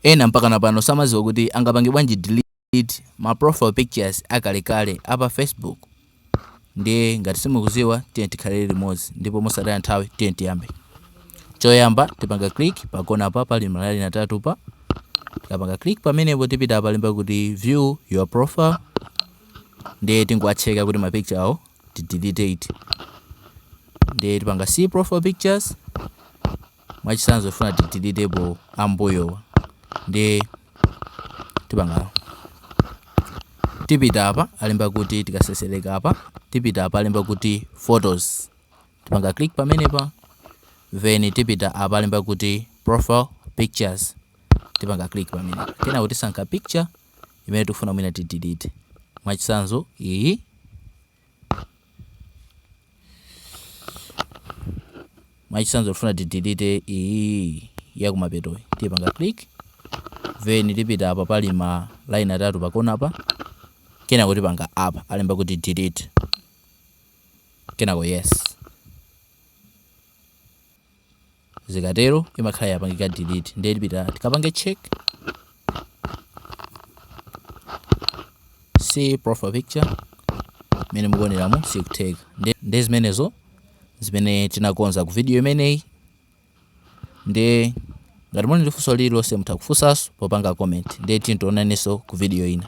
ena mpaka napano samaziwa kuti angapange bwanji delete ma profile pictures akalekale apa Facebook. Ndiye ngati simukuziwa tiye tikhalire limodzi ndipo mosadaya nthawi tiye tiyambe. Choyamba tipanga click pakona apa pali malali atatu pa. Tikapanga click pamenepo tipita palemba kuti view your profile. Ndiye tingwacheka kuti ma picture awo delete it. Ndiye tipanga see profile pictures. Mwachisanzo funa delete ambuyo. Ndiye tipanga tipita apa alemba kuti tikaseseleka apa tipita apa alemba kuti photos. Tipanga click pamenepa then tipita apa alemba kuti profile pictures. Tipanga click pamenepa kena kuti sankha picture imene tufuna mwina delete. Mwachisanzo iyi tufuna delete iyi yakumapeto. Tipanga click then tipita apa pali ma line atatu pakona apa kena kuti panga apa alemba kuti delete kena ko yes. Zikatero imakhala yapangika delete. Ndiye tipita tikapange check see profile picture mene mukuoneramo sikuteka. Ndiye zimenezo zimene tinakonza ku video imeneyi. Ndiye ngati muli ndi funso lililonse mutha kufunsanso popanga comment. Ndiye tintoonanenso ku video ina.